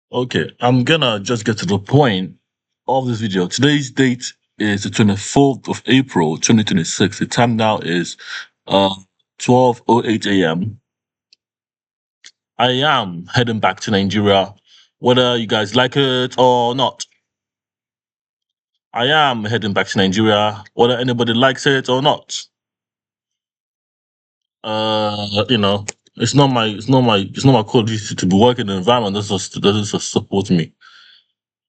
Okay, I'm gonna just get to the point of this video. Today's date is the 24th of April, 2026. The time now is 12:08 a.m. I am heading back to Nigeria, whether you guys like it or not. I am heading back to Nigeria, whether anybody likes it or not. You know, it's not my core duty to be working in an environment that doesn't support me.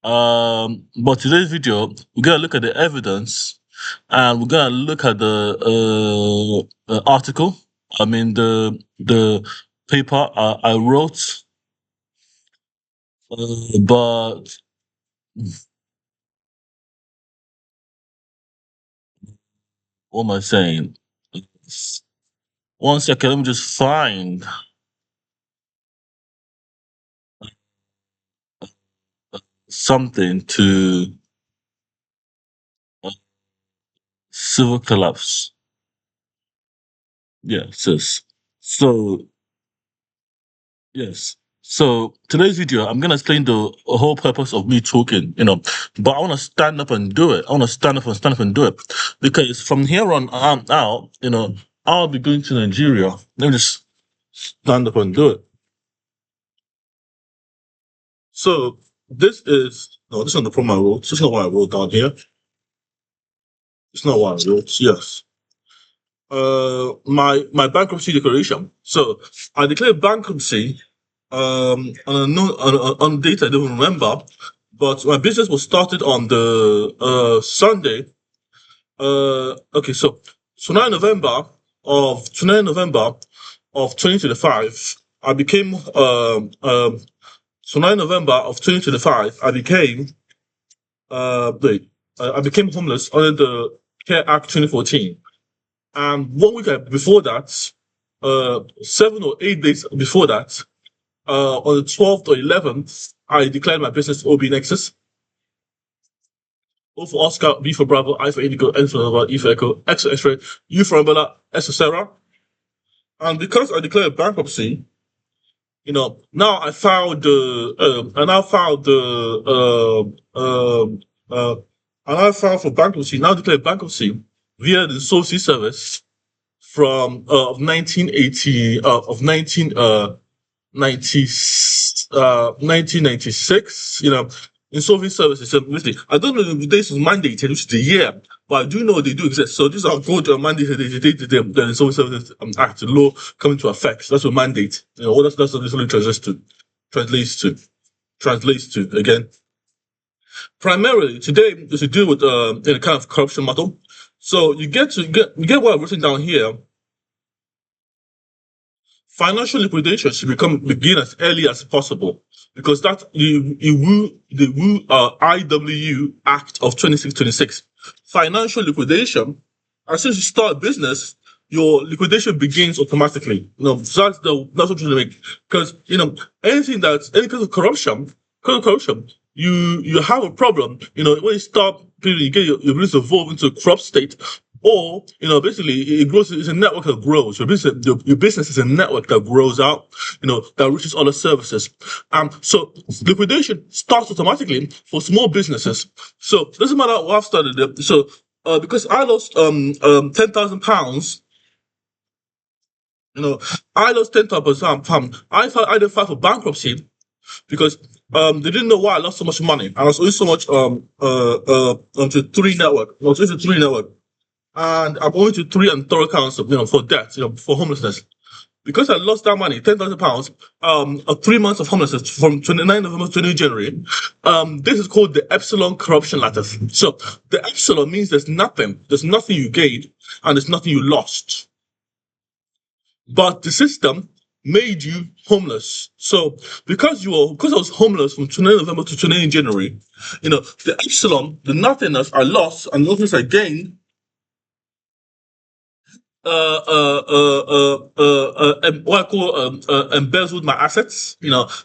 But today's video, we're gonna look at the evidence, and we're gonna look at the article. I mean the paper I wrote. But what am I saying? One second, let me just find something to civil collapse. Yeah, sis. So yes. So today's video, I'm gonna explain the whole purpose of me talking, but I want to stand up and do it. I want to stand up and do it because from here on out, I'll be going to Nigeria. Let me just stand up and do it. So this is no, this is not the problem I wrote. This is not what I wrote down here. It's not what I wrote. Yes. My bankruptcy declaration. So I declared bankruptcy on a date I don't remember, but my business was started on the Sunday. Okay, so 9 November of 29 November of 2025, I became so 9 November of 2025, I became homeless under the Care Act 2014. And 1 week before that, 7 or 8 days before that, on the 12th or 11th, I declared my business OB Nexus. O for Oscar, B for Bravo, I for Indigo, N for November, E for Echo, X for X-ray, U for Umbrella, S for Sarah. And because I declared bankruptcy, now I filed for bankruptcy. Now declared bankruptcy via the Social Service from of 1980 of 1996. Insolvency services. Obviously, I don't know if the dates was mandated, which is the year, but I do know they do exist. So these are called mandated. The Insolvency Services Act, the law coming to effect. So that's what mandate. That's what this only translates to again. Primarily today is to do with in a kind of corruption model. So you get what I've written down here. Financial liquidation should begin as early as possible because that the IW Act of 2626. Financial liquidation, as soon as you start a business, your liquidation begins automatically. So that's what I'm trying to make. Because any kind of corruption, you have a problem. When you start, you get your business evolve into a corrupt state, or basically it grows. It's a network that grows. Your business is a network that grows out. That reaches other services. So liquidation starts automatically for small businesses. So it doesn't matter what I've started it. So because I lost £10,000. I lost £10,000. I didn't file for bankruptcy because they didn't know why I lost so much money. I was owing so much onto 3 network. I was owing to 3 network. And I'm going to 3 and thorough counsel, for debt, for homelessness. Because I lost that money, £10,000, 3 months of homelessness from 29 November to 20 January. This is called the Epsilon corruption lattice. So the Epsilon means there's nothing you gained and there's nothing you lost. But the system made you homeless. So because I was homeless from 29 November to 29 January, the Epsilon, the nothingness I lost and the nothingness I gained, what I call embezzled my assets.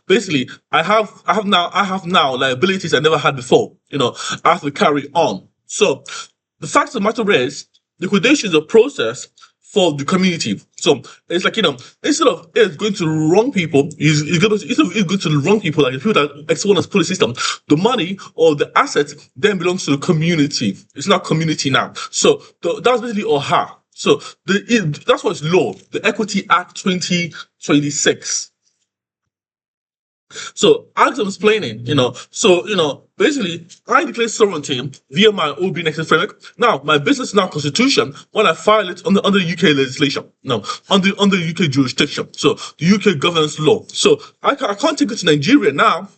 Basically, I have now liabilities I never had before. I have to carry on. So the fact of the matter is, liquidation is a process for the community. So it's like, instead of it going to the wrong people, instead of it going to the wrong people, like the people that exploit this police system, the money or the assets then belongs to the community. It's not community now. So that's basically OHA. So that's what's law, the Equity Act 2026. So as I'm explaining, basically I declare sovereignty via my OB Nexus framework. Now my business now constitution when I file it under UK legislation, under UK jurisdiction. So the UK governance law. So I can't take it to Nigeria now,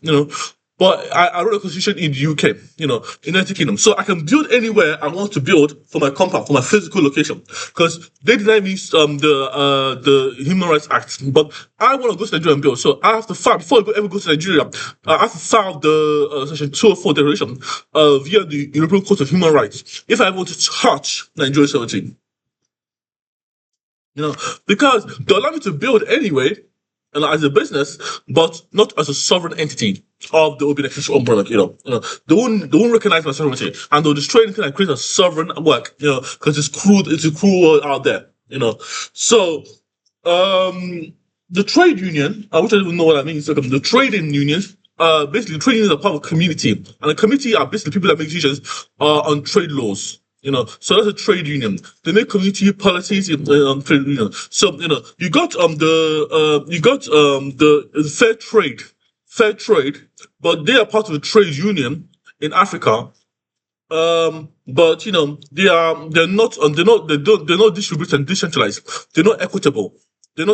but I wrote a constitution in the UK, in the United Kingdom. So I can build anywhere I want to build for my compound, for my physical location. Because they deny me the Human Rights Act. But I want to go to Nigeria and build. So I have to file, before I ever go to Nigeria, I have to file the Section 204 declaration via the European Court of Human Rights if I want to touch Nigerian sovereignty. Because they allow me to build anyway, as a business, but not as a sovereign entity of the OBNX umbrella. They won't recognize my sovereignty, and they'll destroy anything that creates a sovereign work. Because it's a cruel world out there. So the trade union, which I don't even know what that means. The trading unions. Basically, trade unions are part of a community, and the community are basically people that make decisions on trade laws. So that's a trade union. They make community policies in trade union. So you got the fair trade, but they are part of the trade union in Africa. But they're not distributed and decentralized. They're not equitable. And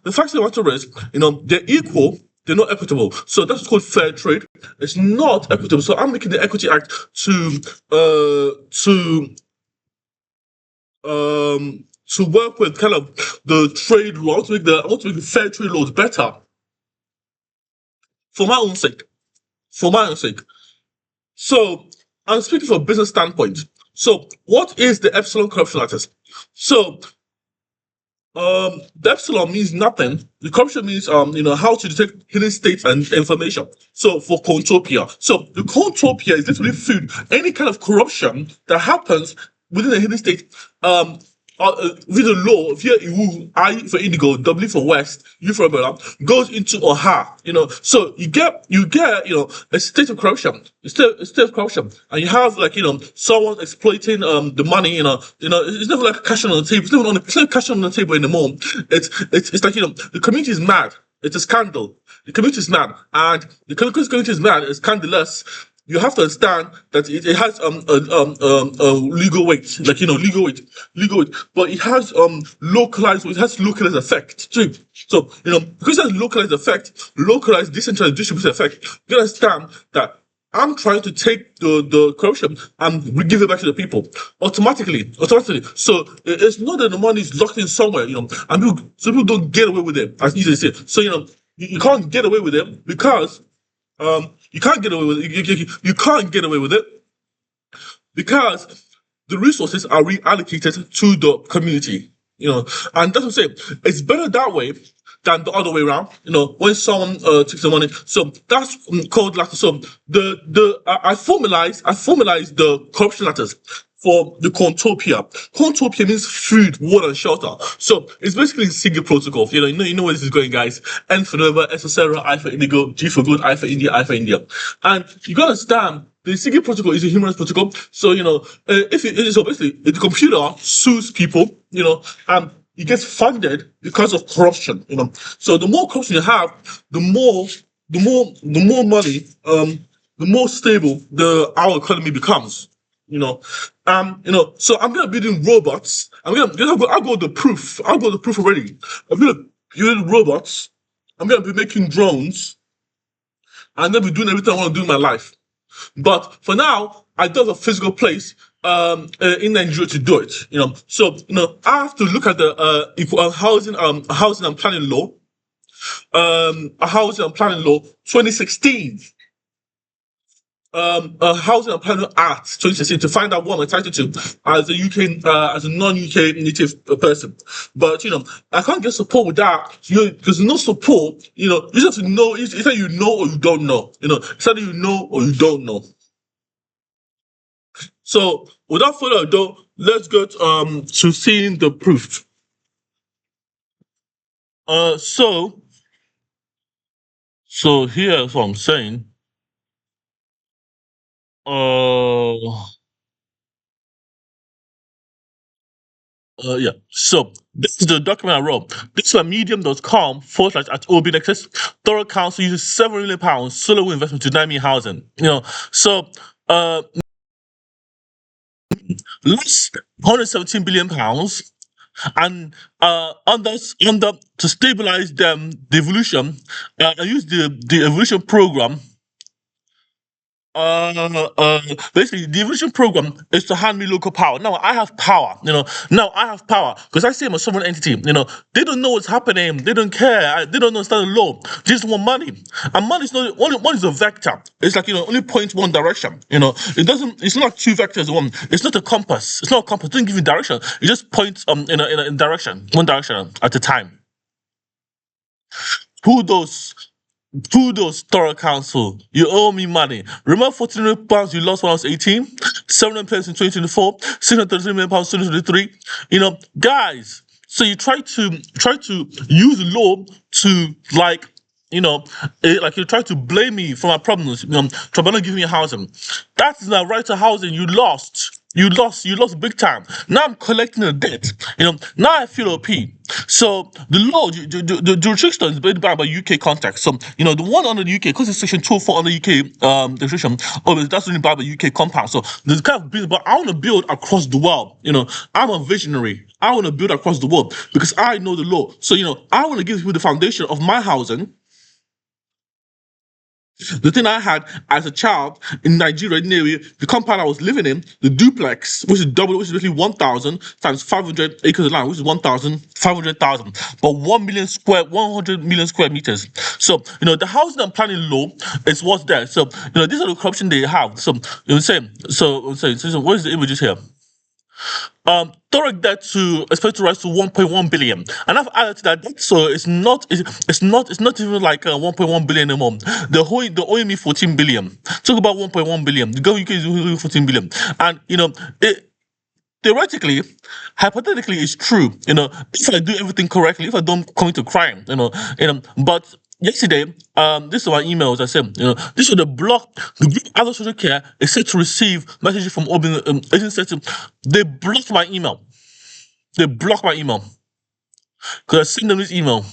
the fact of the matter is, they're equal. They're not equitable. So that's called fair trade. It's not equitable. So I'm making the Equity Act to work with kind of the trade law, I want to make the fair trade laws better. For my own sake. So I'm speaking from a business standpoint. So what is the Epsilon corruption lattice? So the Epsilon means nothing. The corruption means, how to detect hidden states and information. So for CornTopia. So the CornTopia is literally food. Any kind of corruption that happens within a hidden state, with the law, via IWU, I for Indigo, W for West, U for Umbrella, goes into OHA, so you get, a state of corruption, a state of corruption, and you have, someone exploiting, the money, it's never like cash on the table, it's not cash on the table anymore, it's like, the community is mad, it's a scandal, the community is mad, and the community is mad, it's scandalous. You have to understand that it has legal weight, legal weight, but it has localized effect too. So because it has localized decentralized distributed effect, you understand that I'm trying to take the corruption and give it back to the people automatically. So it's not that the money is locked in somewhere, and people don't get away with it as easy as it. So you can't get away with it because. You can't get away with it. You can't get away with it because the resources are reallocated to the community. And that's what I'm saying. It's better that way than the other way around. When someone takes the money. So that's called lattice. So I formalized the corruption lattice for the CornTopia. CornTopia means food, water, and shelter. So it's basically a single protocol. You know where this is going, guys. N for November, S for Sarah, I for Indigo, G for good, I for India, I for India. And you gotta understand, the single protocol is a human rights protocol. So, so basically, the computer sues people, and it gets funded because of corruption, So the more corruption you have, the more money, the more stable our economy becomes. So I'm gonna be doing robots. I'll go the proof. I'll go the proof already. I'm gonna build robots. I'm gonna be making drones. I'm gonna be doing everything I want to do in my life. But for now, I don't have a physical place in Nigeria to do it. So I have to look at the housing and planning law. Housing and planning law 2016. Housing and Planning Act 2016 to find out what I'm entitled to as as a non-UK native person. But I can't get support with that. Because no support. You just have to know. It's either you know or you don't know. It's either you know or you don't know. So without further ado, let's go to seeing the proof. Uh, so so here's what I'm saying. Uh, yeah. So this is the document I wrote. This is medium.com forward slash at OBNXS. Thorough Council uses £7 million solo investment to deny me housing. So uh, lost £117 billion, and under to stabilize them the evolution, I use the evolution program. Basically, the evolution program is to hand me local power. Now I have power, Now I have power because I say I'm a sovereign entity. They don't know what's happening. They don't care. They don't understand the law. They just want money, and money is not only one is a vector. It's like only points one direction. It doesn't. It's not like two vectors. One. It's not a compass. It's not a compass. It doesn't give you direction. It just points in a direction, one direction at a time. Who those Kudos, Thorough Council. You owe me money. Remember £1,400 you lost when I was 18? £700 in 2024, £633 million in 2023. Guys. So you try to use the law to like you try to blame me for my problems. Try not giving me housing. That is not right to housing. You lost. You lost big time. Now I'm collecting the debt. Now I feel OP. So the law, the jurisdiction is based by UK context. So the one under the UK, because it's section 204 under UK jurisdiction, that's only by the UK compound. So there's kind of business, but I want to build across the world. I'm a visionary. I want to build across the world because I know the law. So I want to give people the foundation of my housing. The thing I had as a child in Nigeria, in the area, the compound I was living in, the duplex, which is double, which is basically 1,000 times 500 acres of land, which is 1,000, 500,000, but 100 million square meters. So, the housing and planning law is what's there. So, these are the corruption they have. So, what is the images here? Thorough debt to expect to rise to 1.1 billion, and I've added to that. So it's not even like 1.1 billion anymore. They're owing me 14 billion. Talk about 1.1 billion. The government UK is owing 14 billion, and it theoretically, hypothetically, it's true. If I do everything correctly, if I don't commit a crime, but yesterday, this is my emails. I said, this is the block. The group Adult Social Care is set to receive messages from Open agency. They blocked my email. They blocked my email because I sent them this email.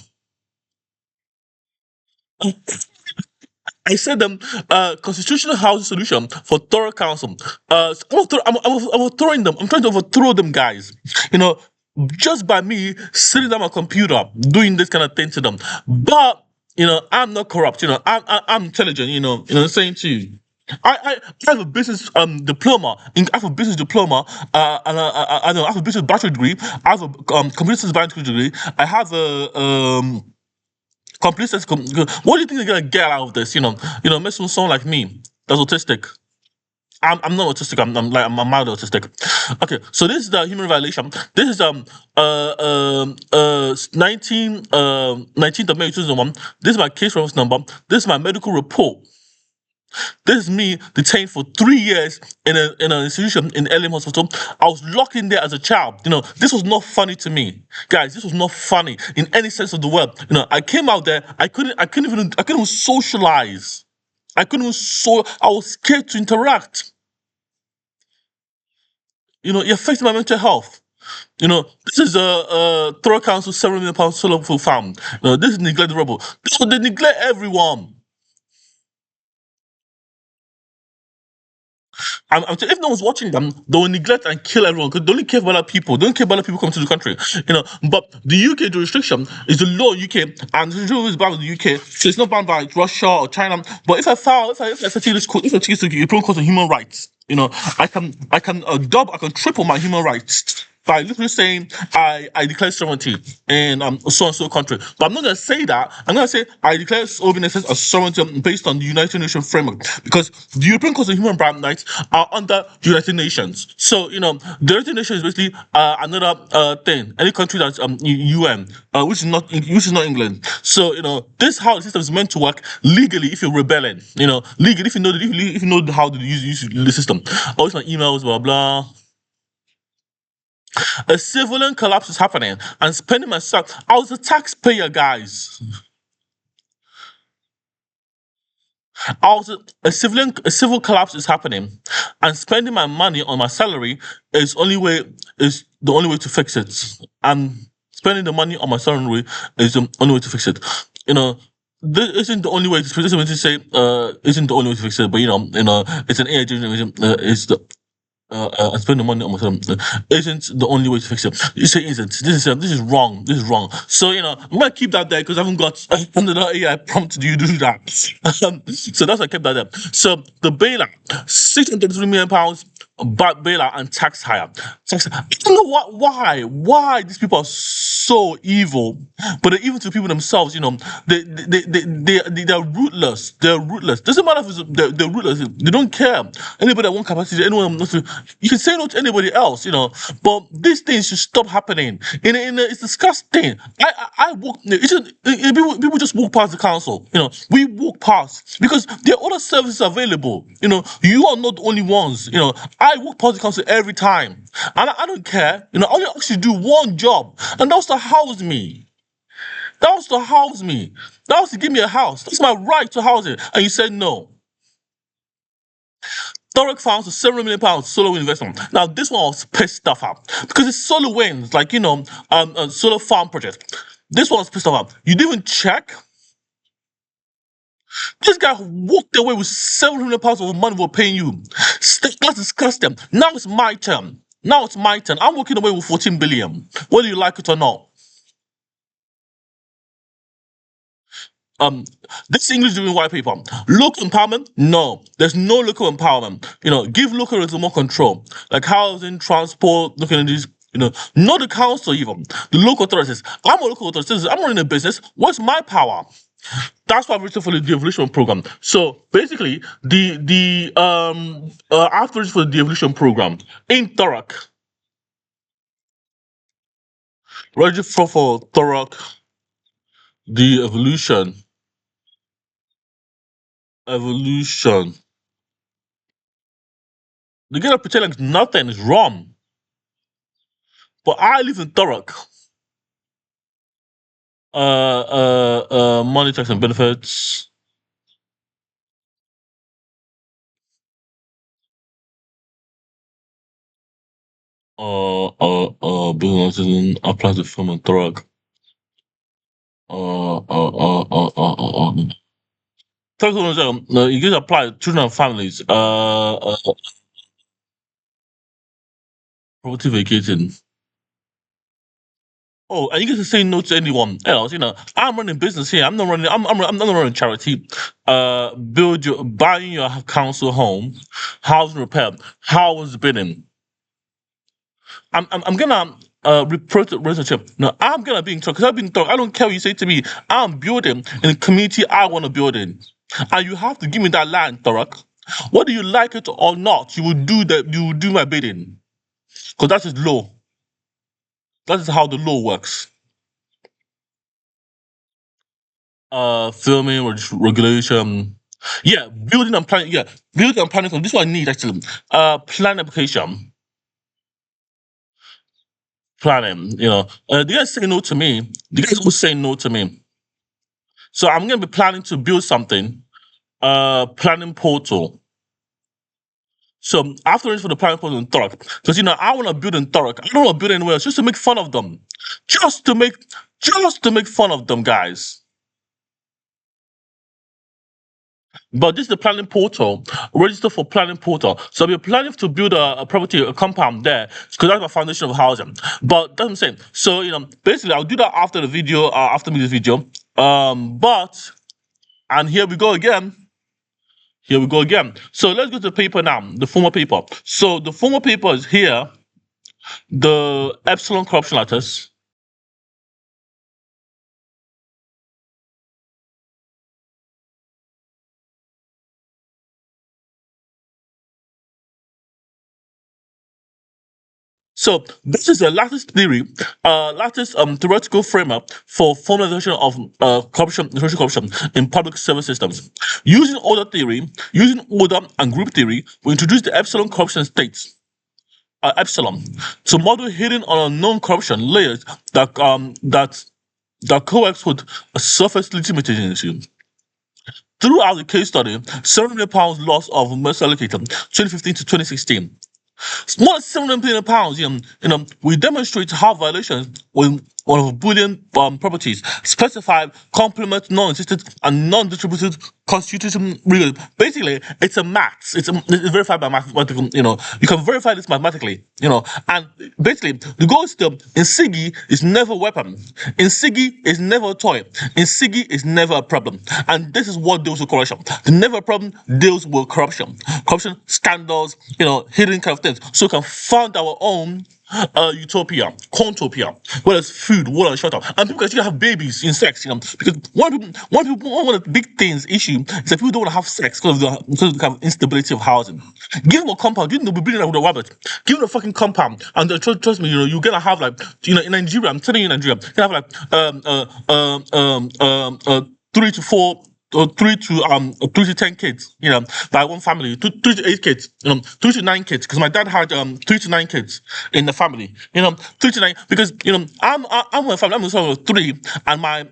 I sent them constitutional housing solution for Thorough Council. I'm overthrowing them. I'm trying to overthrow them, guys. Just by me sitting down my computer doing this kind of thing to them. But I'm not corrupt. I'm intelligent. I'm saying to you. I have a business diploma. I have a business diploma, and I have a business bachelor degree. I have a computer science bachelor degree. I have a complete sense. What do you think they're gonna get out of this? Messing with someone like me that's autistic. I'm not autistic. I'm mild autistic. Okay, so this is the human violation. This is 19th of May 2001. This is my case reference number. This is my medical report. This is me detained for 3 years in an institution in LM Hospital. I was locked in there as a child. This was not funny to me, guys. This was not funny in any sense of the word. I came out there. I couldn't even socialize. I was scared to interact. It affected my mental health. This is a Thorough Council £7 million solar farm. This is neglect the rubble. They neglect everyone. If no one's watching them, they will neglect and kill everyone because they only care about other people. They don't care about other people coming to the country. But the UK jurisdiction is the law in UK, and the jurisdiction is bound by the UK, so it's not bound by Russia or China. But if I take this court, if I take this to the European Court of Human Rights, I can triple my human rights by literally saying I declare sovereignty in so and so country. But I'm not gonna say that. I'm gonna say I declare sovereignty as sovereignty based on the United Nations framework because the European Court of Human Rights are under the United Nations. So the United Nations is basically another thing. Any country that's UN, which is not England. So this is how the system is meant to work legally if you're rebelling. Legally if you know how to use the system. Oh, it's my emails, blah blah. A civilian collapse is happening and spending myself. I was a taxpayer, guys. I was a civil collapse is happening, and spending my money on my salary is the only way to fix it. And spending the money on my salary is the only way to fix it. You know, this isn't the only way to fix it. This is to say, isn't the only way to fix it. But it's an AI generation. It's the spend the money on myself isn't the only way to fix it. You say isn't. This is wrong. This is wrong. So I'm gonna keep that there because I haven't got another AI prompt to you to do that. So that's why I kept that there. So the bailout, £633 million bailout and tax hire. I don't know why these people are so evil, but they're evil to people themselves. They're rootless. They're rootless. Doesn't matter if they're rootless. They don't care. Anybody that wants capacity, anyone wants to, you can say no to anybody else. But these things should stop happening. It's disgusting. I walk. People just walk past the council. We walk past because there are other services available. You are not the only ones. I walk past the council every time, and I don't care. I only actually do one job, and that was to house me. That was to house me. That was to give me a house. That's my right to house it. And you said no. Thoric found a £7 million solar wind investment. Now this one was pissed stuff up because it's solar winds, like a solar farm project. This one was pissed off up. You didn't even check. This guy walked away with £700 of money for paying you. That's disgusting. Now it's my turn. I'm walking away with 14 billion. Whether you like it or not. This English doing white paper. Local empowerment? No, there's no local empowerment. Give locals more control, like housing, transport, looking at these. Not the council even. The local authorities. I'm a local authority. I'm running a business. What's my power? That's why I've written for the de-evolution program. So basically, I've written for the de-evolution program in Thorak. Register for Thorak de-evolution. Evolution. They gotta pretend like nothing is wrong. But I live in Thorak. Money, tax, and benefits. Business citizen applies to firm and Thorak. Tax ownership, you get apply children and families. Property vacating. Oh, and you get to say no to anyone else. I'm running business here. I'm not running. I'm not running charity. Buying your council home, housing repair, house bidding. I'm gonna report the relationship. No, I'm gonna be in talk because I've been talk. I don't care what you say to me. I'm building in the community I want to build in, and you have to give me that land, Thorak. Whether you like it or not, you will do that. You will do my bidding, because that is law. That is how the law works. Filming regulation. Yeah, building and planning. Yeah, building and planning. This one I need actually. Plan application. Planning. The guys say no to me. The guys always say no to me. So I'm gonna be planning to build something. Planning portal. So after for the planning portal in Thorak, because I want to build in Thorak. I don't want to build anywhere else just to make fun of them. Just to make fun of them, guys. But this is the planning portal. Register for planning portal. So we're planning to build a property, a compound there, because that's my foundation of housing. But that's what I'm saying. So basically, I'll do that after the video. After this video. And here we go again. Here we go again. So let's go to the paper now. The former paper. So the former paper is here. The Epsilon corruption lattice. So this is a lattice theory, lattice theoretical framework for formalization of corruption, social corruption in public service systems. Using order theory, using order and group theory, we introduce the epsilon corruption states. Epsilon to model hidden or unknown corruption layers that coex with surface legitimacy. Throughout the case study, £7 million loss of Mercer allocator 2015 to 2016. More than £7 million, we demonstrate how violations with one of Boolean properties specify complement non-existent and non-distributed constitution real. Basically, it's a maths. It's verified by mathematical. You can verify this mathematically. And basically, the goal is in Sigi is never a weapon. In Sigi is never a toy. In Sigi is never a problem. And this is what deals with corruption. The never a problem deals with corruption, scandals, hidden kind of things. So we can fund our own utopia, CornTopia, where there's food, water, and shelter, and people can actually have babies in sex. Because one of the big things issue is that people don't want to have sex because of the kind of instability of housing. Give them a compound, they'll be breeding with a rabbit. Give them a fucking compound, and trust me, you're gonna have like, in Nigeria, I'm telling you, in Nigeria, you're gonna have like 3 to 4 or 3 to 10 kids, by one family, 3 to 8 kids, 3 to 9 kids, because my dad had 3 to 9 kids in the family, 3 to 9, because I'm a family, I'm a son of 3, and my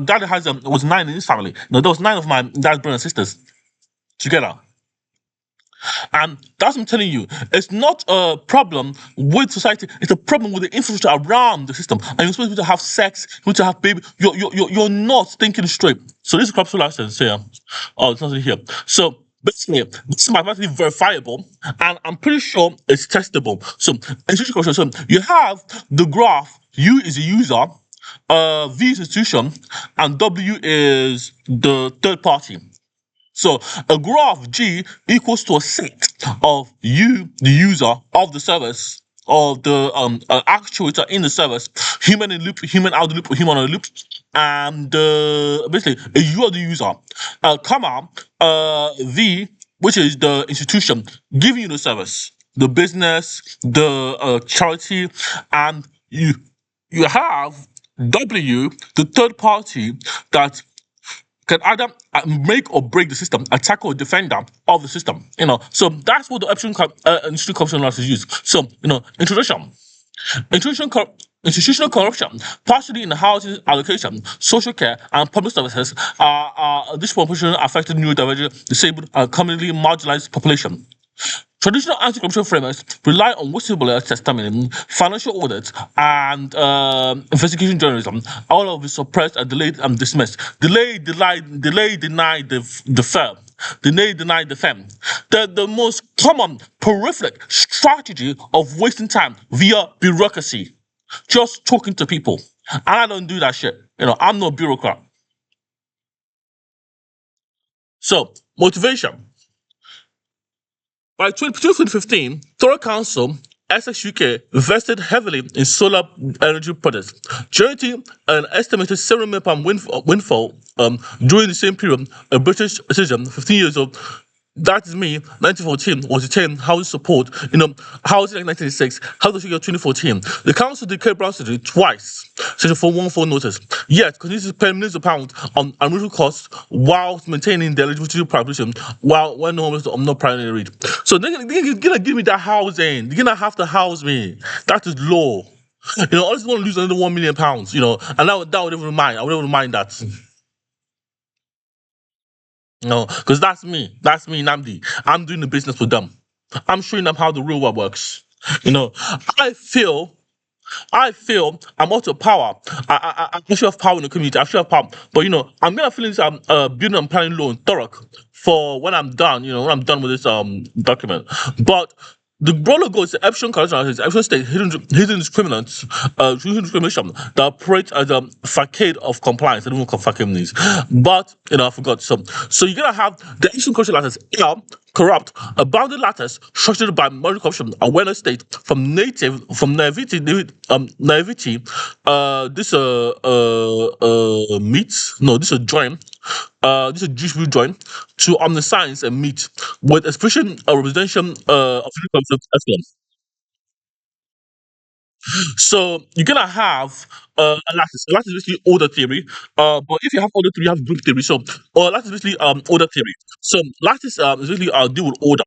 dad has was 9 in his family. There was 9 of my dad's brothers and sisters together. And that's what I'm telling you. It's not a problem with society. It's a problem with the infrastructure around the system. And you're supposed to have sex, you're supposed to have baby. You're not thinking straight. So this is corruption license here. Oh, it's not here. So basically, this is mathematically verifiable, and I'm pretty sure it's testable. So institution corruption. So you have the graph. U is a user. V is institution, and W is the third party. So a graph G equals to a set of U, the user of the service, of the actuator in the service, human in loop, human out the loop, human on the loop, and basically you are the user, comma V, which is the institution giving you the service, the business, the charity, and you have W, the third party that can either make or break the system, attack or defender of the system. So that's what the institutional corruption analysis is used. So, introduction. Institutional corruption, partially in the housing allocation, social care, and public services, are disproportionately affected neurodivergent, disabled, and commonly marginalized population. Traditional anti-corruption frameworks rely on whistleblower testimony, financial audits, and investigation journalism. All of it suppressed and delayed and dismissed. Delay, denied the firm. Delay, denied the firm. The most common prolific strategy of wasting time via bureaucracy. Just talking to people. And I don't do that shit. I'm no bureaucrat. So, motivation. By 2015, Thorough Council, Essex UK, invested heavily in solar energy projects, generating an estimated £7 million windfall during the same period. A British citizen, 15 years old, that is me, 1914, was detained housing support, housing in 1996, housing figure 2014. The council declared Brown City twice, section 414 notice, yet continues to pay millions of pounds on unreasonable costs while maintaining the eligibility prohibition, when no one was not primarily read. So they're gonna give me that housing, they're gonna have to house me. That is law. I just want to lose another £1 million, and that would even mind. I would even mind that. No, because that's me. That's me, Namdi. I'm doing the business with them. I'm showing them how the real world works. I feel I'm out of power. I should have power in the community. I should have power. But I'm gonna fill in some building and planning law in thorough for when I'm done. When I'm done with this document. But the broader goal is the Epsilon corruption, Epsilon state hidden discriminants, hidden discrimination that operates as a facade of compliance. I don't want to facade these, but I forgot some. So you're gonna have the Epsilon corruption lattice, corrupt, a bounded lattice structured by moral corruption, awareness state from naivety. This meets no, this is a join. This is a Jewish view join to omniscience and meet with expression representation of excellence. So you're gonna have a lattice. A lattice is basically order theory. But if you have order theory, you have group theory. So lattice is basically order theory. So lattice is basically deal with order.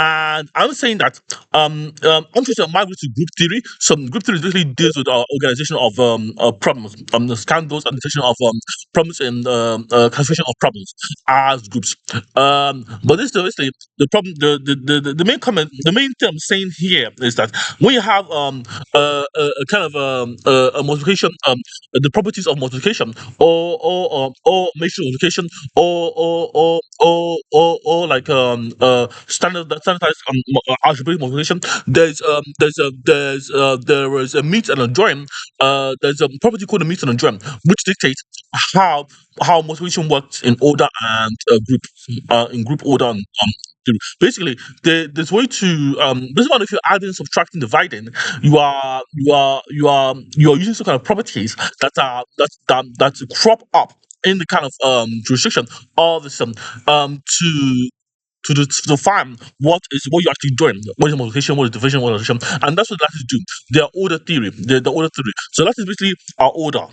And I'm saying that I'm trying to migrate to group theory. So group theory basically deals with organization of problems, the scandals and detection of problems in classification of problems as groups. But this is basically the problem. The main comment, the main thing I'm saying here is that when you have a kind of a multiplication, the properties of multiplication or matrix multiplication or like standardized algebraic multiplication. There is a meet and a join. There's a property called a meet and a join, which dictates how multiplication works in order and group in group order and basically there's way to doesn't matter if you're adding, subtracting, dividing, you are using some kind of properties that crop up in the kind of jurisdiction of the system to to define what you're actually doing, what is multiplication, what is division, what is addition, and that's what Lattice do. They are order theory. They're the order theory. So Lattice basically are order.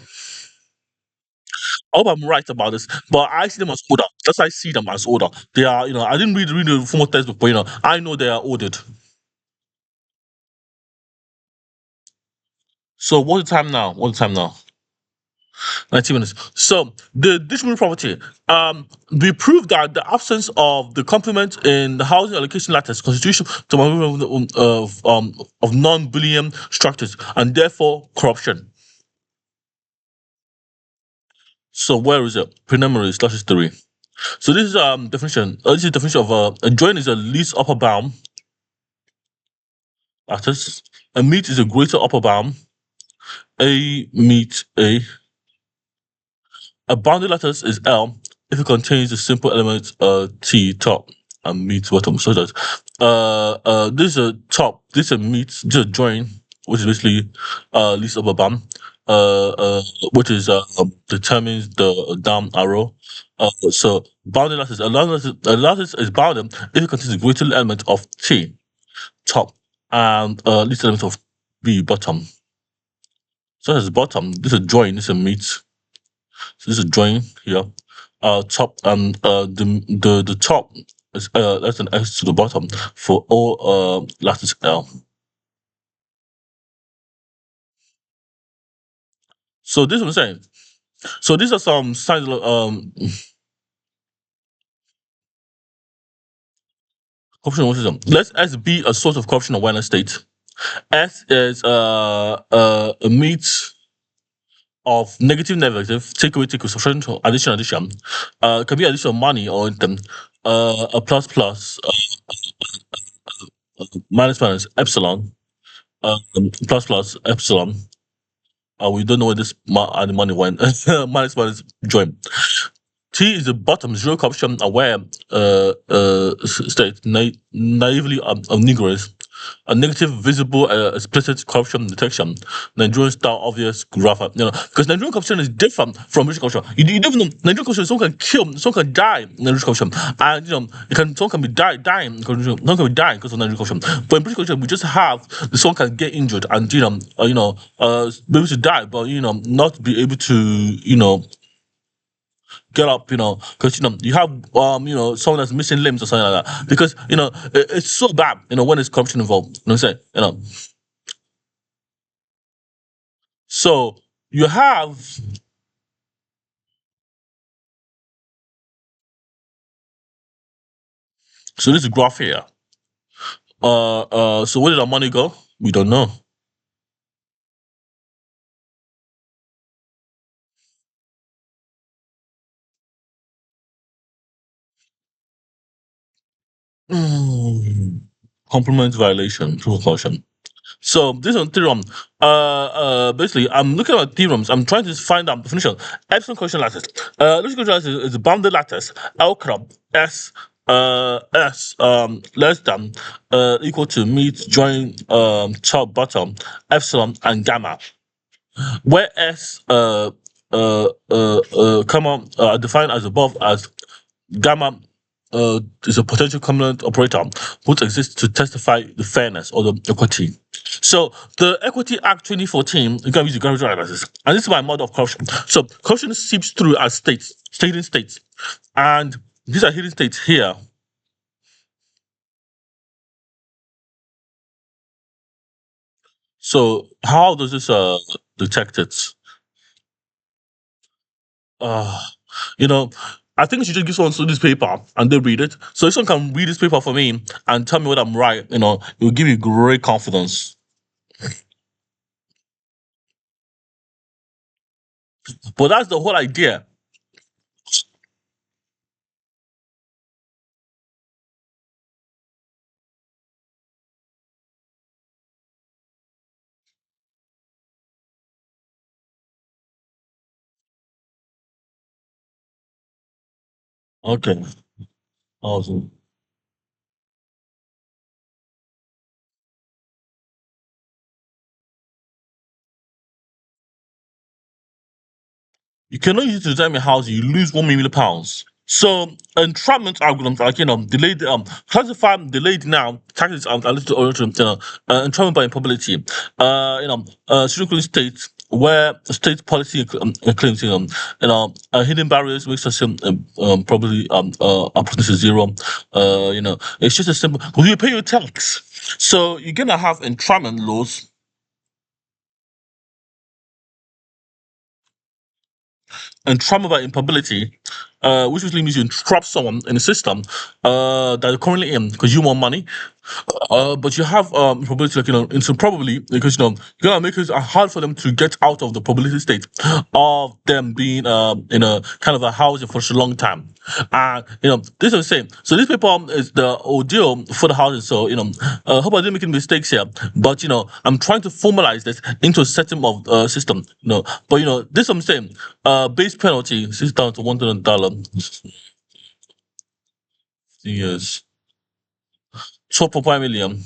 I hope I'm right about this, but I see them as order. That's why I see them as order. They are, I didn't read the formal textbook, but I know they are ordered. So what's the time now? What's the time now? 19 minutes. So the distributive property, we proved that the absence of the complement in the housing allocation lattice constitution to of non-Boolean structures and therefore corruption. So where is it? Preliminary /3. So this is definition. This is definition of a join is a least upper bound lattice. A meet is a greater upper bound. A meet A. A bounded lattice is L if it contains the simple element T top and meet bottom. So that this is a top, this is a meet, this is a join, which is basically least upper bound, which is determines the down arrow. So bounded lattice, a lattice is bounded if it contains the greater element of T top and least element of B bottom. So that's bottom. This is a join. This is a meet. So this is join here. Top and the top is less than x to the bottom for all lattice L. So this is what I'm saying. So these are some signs of corruption system. Let S be a source of corruption awareness state. S is a meet of negative, take away, subtraction, addition. It can be addition of money or anything. A plus, minus, epsilon, plus, epsilon. We don't know where this the money went. minus join. T is the bottom zero corruption aware state, naively omnivorous. A negative visible explicit corruption detection. Nigerian style obvious graph. Because Nigerian corruption is different from rich corruption. You don't know Nigerian corruption. Someone can kill, someone can die in Nigerian corruption, and someone can be dying. Someone can be dying because of Nigerian corruption. But in British corruption, we just have someone can get injured and be able to die, but not be able to get up, because you have someone that's missing limbs or something like that. Because it's so bad, when there's corruption involved. You know what I'm saying? So you have so this is graph here. So where did our money go? We don't know. Complement violation, true caution. So this one theorem. Basically, I'm looking at theorems. I'm trying to find out definition. Epsilon quotient lattice. Epsilon quotient lattice is a bounded lattice. L crop S S less than equal to meet join top bottom epsilon and gamma, where S comma defined as above as gamma is a potential common operator which exists to testify the fairness or the equity. So the Equity Act 2014, you can use the gradual analysis, and this is my model of corruption. So corruption seeps through as hidden states, and these are hidden states here. So how does this detect it? Uh, you know, I think you should just give someone this paper and they read it. So if someone can read this paper for me and tell me what I'm right, it will give you great confidence. But that's the whole idea. Okay. Awesome. You cannot use it to determine house, you lose £1 million. So entrapment algorithms like delayed classify delayed now tactics a little origin entrapment by improbability. Strictly states where state policy claims hidden barriers makes us probably approximately to zero. It's just a simple because you pay your tax. So you're gonna have entrapment laws and trauma by improbability, which basically means you entrap someone in a system that you're currently in because you want money. But you have probability, like it's probably because you're gonna make it hard for them to get out of the probability state of them being in a kind of a housing for such a long time. And this is what I'm saying. So this paper is the ordeal for the housing. So hope I didn't make any mistakes here, but I'm trying to formalize this into a setting of system. But this is what I'm saying. Base penalty $6,100. Yes, 12.5 million.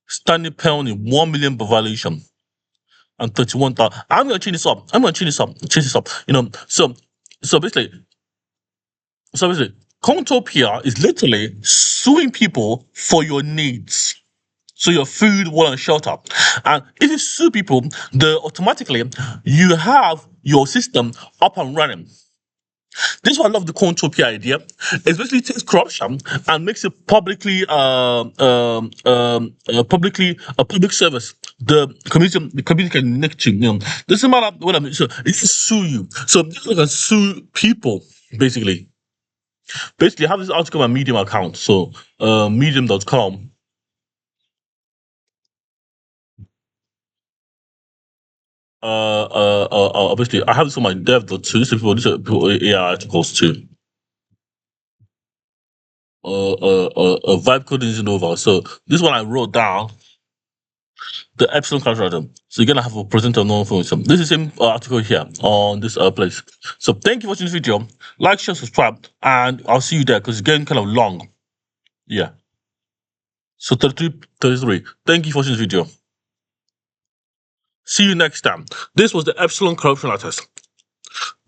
Standing penalty 1 million per violation and 31,000. I'm gonna change this up. Change this up. So basically, CornTopia is literally suing people for your needs. So your food, water, and shelter. And if you sue people, automatically you have your system up and running. This is why I love the CornTopia idea. It basically takes corruption and makes it publicly a public service. The community can nick to. Doesn't matter what I mean. So it can sue you. So this can sue people basically. Basically, I have this article on my Medium account. So medium.com. Obviously, I have this on my dev.to. These are people AI articles too. Vibe coding isn't over. So this one I wrote down the epsilon calculator. So you're gonna have a presenter known for some. This is the same article here on this place. So thank you for watching this video. Like, share, subscribe, and I'll see you there because it's getting kind of long. Yeah. So 33, 33. Thank you for watching this video. See you next time. This was the epsilon corruption lattice.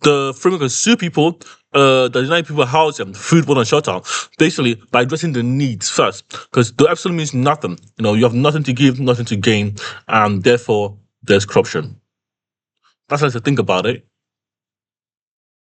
The framework can sue people, that deny people housing, food, water, and shelter, basically by addressing the needs first. Because the epsilon means nothing. You have nothing to give, nothing to gain, and therefore there's corruption. That's how to think about it.